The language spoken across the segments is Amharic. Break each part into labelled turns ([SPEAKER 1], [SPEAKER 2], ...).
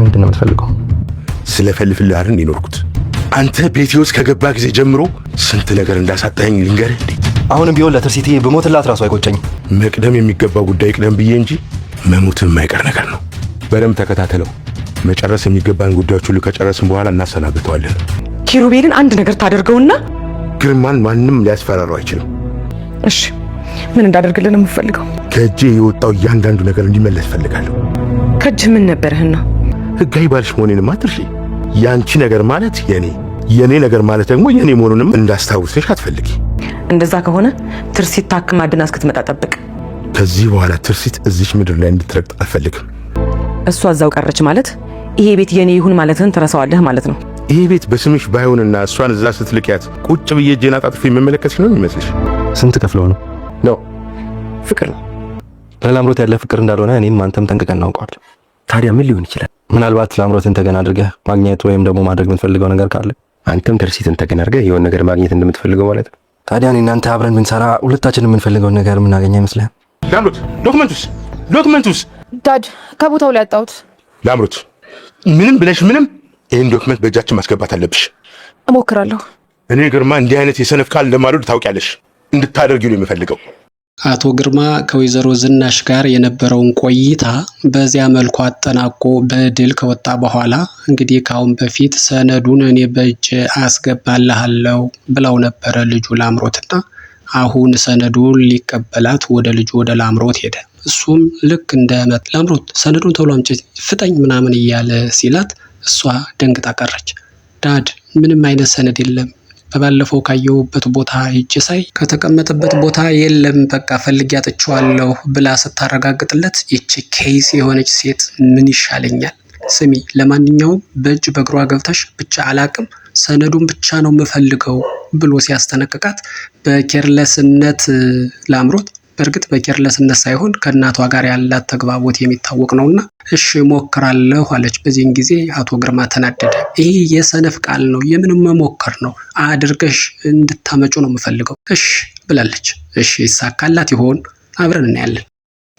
[SPEAKER 1] ምንድነው የምትፈልገው?
[SPEAKER 2] ስለፈልፍልህ አይደል ይኖርኩት። አንተ ቤቴ ውስጥ ከገባ ጊዜ ጀምሮ ስንት ነገር እንዳሳጣኝ ልንገርህ እንዴ?
[SPEAKER 1] አሁንም ቢሆን ለትርሲቴ በሞትላት ራሱ አይቆጨኝም።
[SPEAKER 2] መቅደም የሚገባው ጉዳይ ቅደም ብዬ እንጂ መሞትም የማይቀር ነገር ነው። በደንብ ተከታተለው። መጨረስ የሚገባን ጉዳዮች ሁሉ ከጨረስን በኋላ እናሰናብተዋለን።
[SPEAKER 3] ኪሩቤልን አንድ ነገር ታደርገውና
[SPEAKER 2] ግርማን ማንም ሊያስፈራራው አይችልም።
[SPEAKER 3] እሺ ምን እንዳደርግልን የምፈልገው?
[SPEAKER 2] ከእጄ የወጣው እያንዳንዱ ነገር እንዲመለስ ፈልጋለሁ።
[SPEAKER 3] ከእጅህ ምን ነበርህና?
[SPEAKER 2] ህጋዊ ባልሽ መሆኔንም አትርሺ። ያንቺ ነገር ማለት የኔ ነገር ማለት ደግሞ የኔ መሆኑንም እንዳስታውስሽ አትፈልጊ።
[SPEAKER 3] እንደዛ ከሆነ ትርሲት ታክማ ድና እስክትመጣ ጠብቅ።
[SPEAKER 2] ከዚህ በኋላ ትርሲት እዚች ምድር ላይ እንድትረግጥ አልፈልግም።
[SPEAKER 3] እሷ እዛው ቀረች ማለት ይሄ ቤት የኔ ይሁን ማለትን ትረሳዋለህ ማለት ነው።
[SPEAKER 2] ይሄ ቤት በስምሽ ባይሆንና እሷን እዛ ስትልቂያት ቁጭ ብዬ እጄን አጣጥፌ መመለከትሽ ነው የሚመስልሽ?
[SPEAKER 1] ስንት ከፍለው ነው?
[SPEAKER 2] ፍቅር ነው።
[SPEAKER 1] ለላምሮት ያለ ፍቅር እንዳልሆነ እኔም አንተም ጠንቅቀን እናውቀዋለን።
[SPEAKER 4] ታዲያ ምን ሊሆን ይችላል?
[SPEAKER 1] ምናልባት ላምሮትን ተገና አድርገህ ማግኘት ወይም ደግሞ ማድረግ የምትፈልገው ነገር ካለ
[SPEAKER 4] አንተም ትርሲትን ተገና አድርገህ የሆነ ነገር ማግኘት እንደምትፈልገው ማለት ነው።
[SPEAKER 1] ታዲያ እኔ እናንተ አብረን ብንሰራ ሁለታችንን የምንፈልገውን ነገር የምናገኝ አይመስልህም?
[SPEAKER 2] ላምሮት ዶክመንቱስ
[SPEAKER 5] ዳድ ከቦታው ላይ ያጣሁት።
[SPEAKER 2] ላምሮት ምንም ብለሽ ምንም ይህን ዶክመንት በእጃችን ማስገባት አለብሽ።
[SPEAKER 5] እሞክራለሁ።
[SPEAKER 2] እኔ ግርማ እንዲህ አይነት የሰነፍ ቃል እንደማልወድ ታውቂያለሽ። እንድታደርጊው ነው የምፈልገው።
[SPEAKER 6] አቶ ግርማ ከወይዘሮ ዝናሽ ጋር የነበረውን ቆይታ በዚያ መልኩ አጠናቆ በድል ከወጣ በኋላ እንግዲህ ካሁን በፊት ሰነዱን እኔ በእጅ አስገባልሃለሁ ብለው ነበረ ልጁ ላምሮትና አሁን ሰነዱን ሊቀበላት ወደ ልጁ ወደ ላምሮት ሄደ። እሱም ልክ እንደመጥ ላምሮት ሰነዱን ቶሎ አምጪ ፍጠኝ ምናምን እያለ ሲላት እሷ ደንግጣ ቀረች። ዳድ ምንም አይነት ሰነድ የለም፣ በባለፈው ካየሁበት ቦታ ሂጅ ሳይ ከተቀመጠበት ቦታ የለም፣ በቃ ፈልጌ አጥቼዋለሁ ብላ ስታረጋግጥለት ይቺ ኬስ የሆነች ሴት ምን ይሻለኛል? ስሚ ለማንኛውም በእጅ በእግሯ ገብተሽ ብቻ አላቅም ሰነዱን ብቻ ነው የምፈልገው ብሎ ሲያስጠነቅቃት በኬርለስነት ላምሮት በእርግጥ በኬርለስነት ሳይሆን ከእናቷ ጋር ያላት ተግባቦት የሚታወቅ ነውና እሺ ሞክራለሁ አለች። በዚህን ጊዜ አቶ ግርማ ተናደደ። ይሄ የሰነፍ ቃል ነው፣ የምንም መሞከር ነው፣ አድርገሽ እንድታመጩ ነው የምፈልገው እሺ ብላለች። እሺ ይሳካላት ይሆን? አብረን እናያለን።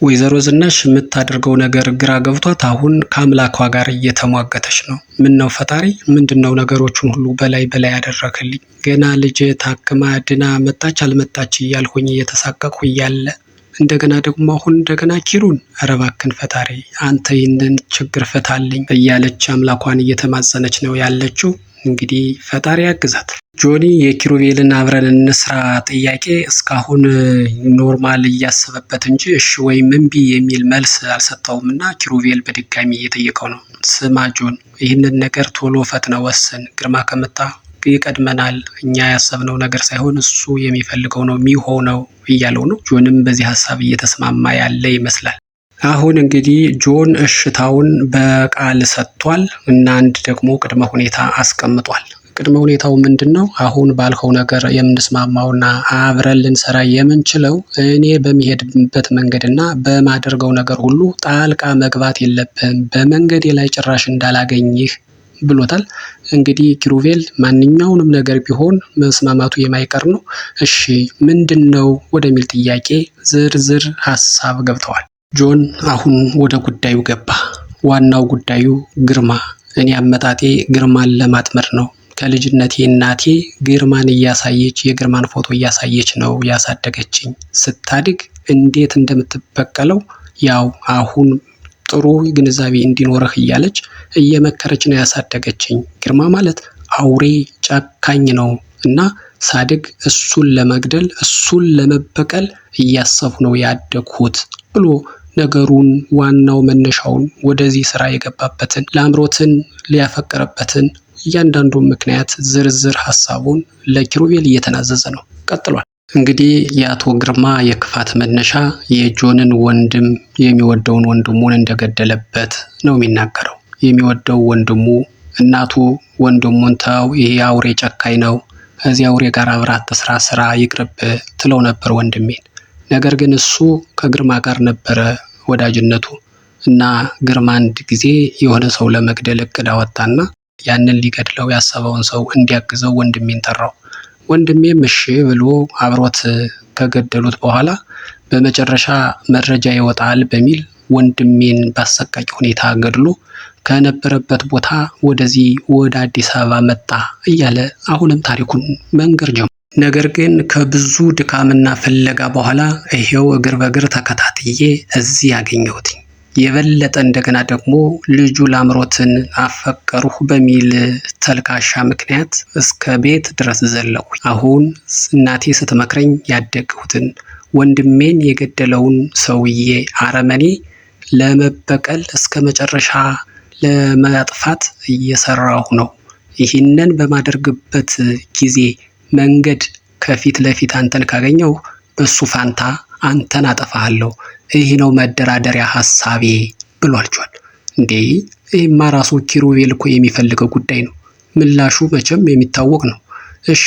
[SPEAKER 6] ወይዘሮ ዝናሽ የምታደርገው ነገር ግራ ገብቷት አሁን ከአምላኳ ጋር እየተሟገተች ነው። ምን ነው ፈጣሪ፣ ምንድነው ነገሮቹን ሁሉ በላይ ያደረክልኝ? ገና ልጅ ታክማ ድና መጣች አልመጣች እያልሁኝ እየተሳቀቅሁ እያለ እንደገና ደግሞ አሁን እንደገና ኪሩን፣ ኧረ እባክህን ፈጣሪ አንተ ይህንን ችግር ፍታልኝ እያለች አምላኳን እየተማጸነች ነው ያለችው። እንግዲህ ፈጣሪ ያግዛት። ጆኒ የኪሩቤልን አብረን እንስራ ጥያቄ እስካሁን ኖርማል እያሰበበት እንጂ እሺ ወይም እምቢ የሚል መልስ አልሰጠውም እና ኪሩቤል በድጋሚ እየጠየቀው ነው። ስማ ጆን፣ ይህንን ነገር ቶሎ ፈጥነ ወስን፣ ግርማ ከመጣ ይቀድመናል፣ እኛ ያሰብነው ነገር ሳይሆን እሱ የሚፈልገው ነው የሚሆነው እያለው ነው። ጆንም በዚህ ሀሳብ እየተስማማ ያለ ይመስላል። አሁን እንግዲህ ጆን እሽታውን በቃል ሰጥቷል እና አንድ ደግሞ ቅድመ ሁኔታ አስቀምጧል። ቅድመ ሁኔታው ምንድነው? አሁን ባልከው ነገር የምንስማማውና አብረን ልንሰራ የምንችለው እኔ በሚሄድበት መንገድና በማደርገው ነገር ሁሉ ጣልቃ መግባት የለብህም፣ በመንገዴ ላይ ጭራሽ እንዳላገኝህ ብሎታል። እንግዲህ ኪሩቤል ማንኛውንም ነገር ቢሆን መስማማቱ የማይቀር ነው። እሺ ምንድነው ወደሚል ጥያቄ ዝርዝር ሀሳብ ገብተዋል። ጆን አሁን ወደ ጉዳዩ ገባ። ዋናው ጉዳዩ ግርማ። እኔ አመጣጤ ግርማን ለማጥመድ ነው። ከልጅነቴ እናቴ ግርማን እያሳየች የግርማን ፎቶ እያሳየች ነው ያሳደገችኝ። ስታድግ እንዴት እንደምትበቀለው ያው አሁን ጥሩ ግንዛቤ እንዲኖርህ እያለች እየመከረች ነው ያሳደገችኝ። ግርማ ማለት አውሬ ጨካኝ ነው እና ሳድግ እሱን ለመግደል እሱን ለመበቀል እያሰብኩ ነው ያደግሁት ብሎ ነገሩን ዋናው መነሻውን ወደዚህ ስራ የገባበትን ላምሮትን ሊያፈቅርበትን እያንዳንዱን ምክንያት ዝርዝር ሀሳቡን ለኪሩቤል እየተናዘዘ ነው። ቀጥሏል። እንግዲህ የአቶ ግርማ የክፋት መነሻ የጆንን ወንድም የሚወደውን ወንድሙን እንደገደለበት ነው የሚናገረው። የሚወደው ወንድሙ እናቱ ወንድሙን ተው፣ ይሄ አውሬ ጨካኝ ነው፣ ከዚህ አውሬ ጋር አብራት ስራ ይቅርብ ትለው ነበር ወንድሜን። ነገር ግን እሱ ከግርማ ጋር ነበረ ወዳጅነቱ እና ግርማ አንድ ጊዜ የሆነ ሰው ለመግደል እቅድ አወጣና ያንን ሊገድለው ያሰበውን ሰው እንዲያግዘው ወንድሜን ጠራው። ወንድሜም እሺ ብሎ አብሮት ከገደሉት በኋላ በመጨረሻ መረጃ ይወጣል በሚል ወንድሜን ባሰቃቂ ሁኔታ ገድሎ ከነበረበት ቦታ ወደዚህ ወደ አዲስ አበባ መጣ እያለ አሁንም ታሪኩን መንገር ጀመረ። ነገር ግን ከብዙ ድካምና ፍለጋ በኋላ ይሄው እግር በእግር ተከታትዬ እዚህ ያገኘሁት የበለጠ እንደገና ደግሞ ልጁ ላምሮትን አፈቀሩህ በሚል ተልካሻ ምክንያት እስከ ቤት ድረስ ዘለኩ። አሁን እናቴ ስትመክረኝ ያደግሁትን ወንድሜን የገደለውን ሰውዬ አረመኔ ለመበቀል እስከ መጨረሻ ለማጥፋት እየሰራሁ ነው። ይህንን በማደርግበት ጊዜ መንገድ ከፊት ለፊት አንተን ካገኘው በሱ ፋንታ አንተን አጠፋሃለሁ። ይህ ነው መደራደሪያ ሐሳቤ ብሏልጇል። እንዴ ይህማ ራሱ ኪሩቤል እኮ የሚፈልገው ጉዳይ ነው። ምላሹ መቼም የሚታወቅ ነው። እሺ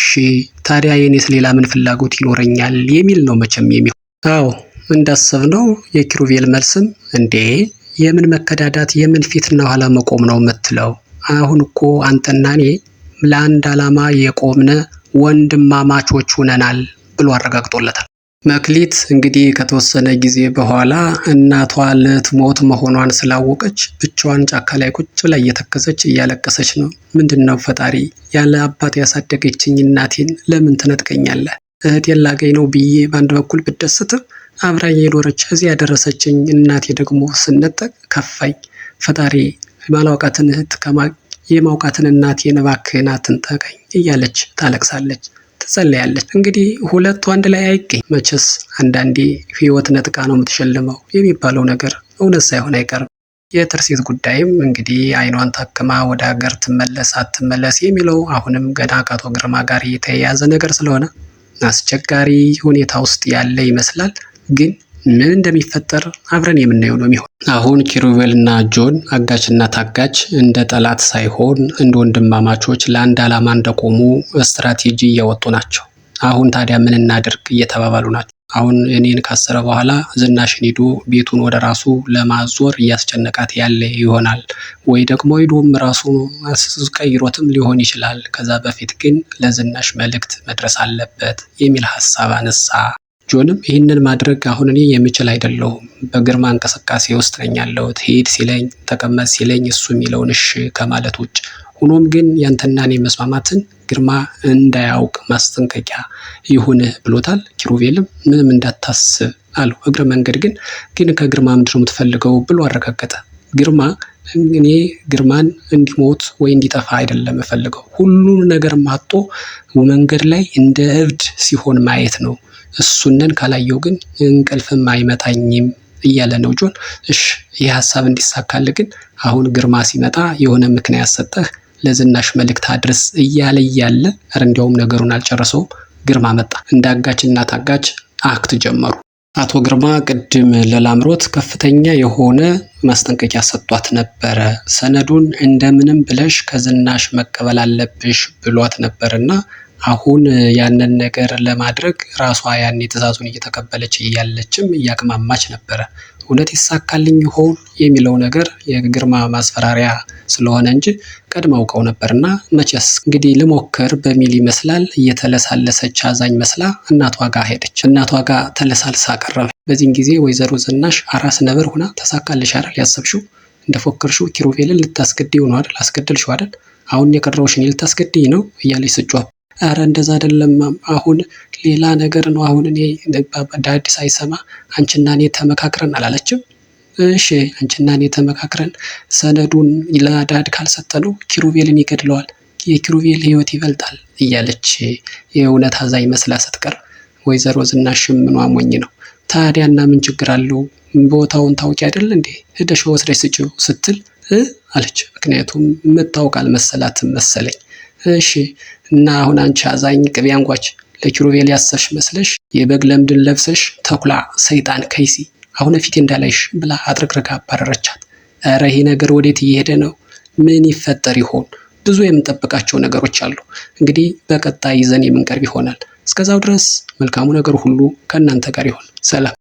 [SPEAKER 6] ታዲያ የኔስ ሌላ ምን ፍላጎት ይኖረኛል የሚል ነው መቼም የሚሆን። አዎ እንዳሰብነው የኪሩቤል መልስም እንዴ የምን መከዳዳት የምን ፊትና ኋላ መቆም ነው የምትለው? አሁን እኮ አንተና እኔ ለአንድ ዓላማ የቆምነ ወንድማማቾች ሆነናል ብሎ አረጋግጦለታል። መክሊት እንግዲህ ከተወሰነ ጊዜ በኋላ እናቷ ልትሞት መሆኗን ስላወቀች ብቻዋን ጫካ ላይ ቁጭ ብላ እየተከዘች እያለቀሰች ነው። ምንድነው ፈጣሪ ያለ አባት ያሳደገችኝ እናቴን ለምን ትነጥቀኛለህ? እህቴን ላገኝ ነው ብዬ በአንድ በኩል ብደስትም አብራኝ የኖረች እዚህ ያደረሰችኝ እናቴ ደግሞ ስነጠቅ ከፋኝ። ፈጣሪ ማላውቃትን እህት የማውቃትን እናቴን እባክህን አትንጠቀኝ እያለች ታለቅሳለች፣ ትጸለያለች። እንግዲህ ሁለቱ አንድ ላይ አይገኝ። መቼስ አንዳንዴ ህይወት ነጥቃ ነው የምትሸልመው የሚባለው ነገር እውነት ሳይሆን አይቀርም። የትርሲት ጉዳይም እንግዲህ አይኗን ታክማ ወደ ሀገር ትመለስ አትመለስ የሚለው አሁንም ገና ከአቶ ግርማ ጋር የተያያዘ ነገር ስለሆነ አስቸጋሪ ሁኔታ ውስጥ ያለ ይመስላል። ግን ምን እንደሚፈጠር አብረን የምናየው ነው የሚሆን። አሁን ኪሩቤልና ጆን አጋችና ታጋች እንደ ጠላት ሳይሆን እንደ ወንድማማቾች ለአንድ ዓላማ እንደቆሙ ስትራቴጂ እያወጡ ናቸው። አሁን ታዲያ ምን እናድርግ እየተባባሉ ናቸው። አሁን እኔን ካሰረ በኋላ ዝናሽን ሂዶ ቤቱን ወደ ራሱ ለማዞር እያስጨነቃት ያለ ይሆናል፣ ወይ ደግሞ ሂዶም ራሱ ቀይሮትም ሊሆን ይችላል። ከዛ በፊት ግን ለዝናሽ መልእክት መድረስ አለበት የሚል ሀሳብ አነሳ። ጆንም ይህንን ማድረግ አሁን እኔ የምችል አይደለሁም፣ በግርማ እንቅስቃሴ ውስጥ ነኝ ያለሁት። ሂድ ሲለኝ ተቀመጥ ሲለኝ እሱ የሚለውን እሺ ከማለት ውጭ። ሆኖም ግን ያንተና እኔ መስማማትን ግርማ እንዳያውቅ ማስጠንቀቂያ ይሁንህ ብሎታል። ኪሩቤልም ምንም እንዳታስብ አለው። እግረ መንገድ ግን ከግርማ ምንድን ነው የምትፈልገው ብሎ አረጋገጠ። ግርማ እኔ ግርማን እንዲሞት ወይ እንዲጠፋ አይደለም የምፈልገው፣ ሁሉም ነገር ማጦ መንገድ ላይ እንደ እብድ ሲሆን ማየት ነው። እሱንን ካላየው ግን እንቅልፍም አይመታኝም እያለ ነው ጆን። እሺ ይህ ሀሳብ እንዲሳካልህ ግን አሁን ግርማ ሲመጣ የሆነ ምክንያት ሰጠህ ለዝናሽ መልእክት አድርስ እያለ እንዲያውም ነገሩን አልጨረሰውም። ግርማ መጣ። እንዳጋችና ታጋች አክት ጀመሩ። አቶ ግርማ ቅድም ለላምሮት ከፍተኛ የሆነ ማስጠንቀቂያ ሰጥቷት ነበረ። ሰነዱን እንደምንም ብለሽ ከዝናሽ መቀበል አለብሽ ብሏት ነበርና አሁን ያንን ነገር ለማድረግ ራሷ ያኔ ትዕዛዙን እየተቀበለች እያለችም እያቅማማች ነበረ። እውነት ይሳካልኝ ይሆን የሚለው ነገር የግርማ ማስፈራሪያ ስለሆነ እንጂ ቀድማ አውቀው ነበርና መቼስ እንግዲህ ልሞክር በሚል ይመስላል እየተለሳለሰች አዛኝ መስላ እናቷ ጋር ሄደች። እናቷ ጋር ተለሳልሳ ቀረበ። በዚህን ጊዜ ወይዘሮ ዝናሽ አራስ ነብር ሆና ተሳካልሽ አይደል ያሰብሽው? እንደፎከርሽው ኪሩቤልን ልታስገድዪው ነው አይደል? አስገደልሽው አይደል? አሁን የቀረውሽን ልታስገድዪ ነው እያለች ስጮህ፣ አረ እንደዛ አይደለም አሁን ሌላ ነገር ነው። አሁን እኔ ዳድ ሳይሰማ አንቺና እኔ ተመካክረን አላለችም? እሺ አንቺና እኔ ተመካክረን ሰነዱን ለዳድ ካልሰጠነው ኪሩቤልን ይገድለዋል፣ የኪሩቤል ህይወት ይበልጣል እያለች የእውነት አዛኝ መስላ ስትቀርብ ወይዘሮ ዝናሽም ምኗ ሞኝ ነው ታዲያና ምን ችግር አለው? ቦታውን ታውቂ አይደል እንዴ? ሄደሽ ወስደሽ ስጪው ስትል አለች። ምክንያቱም የምታውቅ አልመሰላትም መሰለኝ። እሺ እና አሁን አንቺ አዛኝ ቅቤ አንጓች ለኪሩቤል ያሰብሽ መስለሽ የበግ ለምድን ለብሰሽ ተኩላ ሰይጣን ከይሲ አሁን ፊቴ እንዳላይሽ ብላ አጥርቅርጋ አባረረቻት። ኧረ ይሄ ነገር ወዴት እየሄደ ነው? ምን ይፈጠር ይሆን? ብዙ የምንጠብቃቸው ነገሮች አሉ። እንግዲህ በቀጣይ ይዘን የምንቀርብ ይሆናል። እስከዛው ድረስ መልካሙ ነገር ሁሉ ከእናንተ ጋር ይሆን። ሰላም።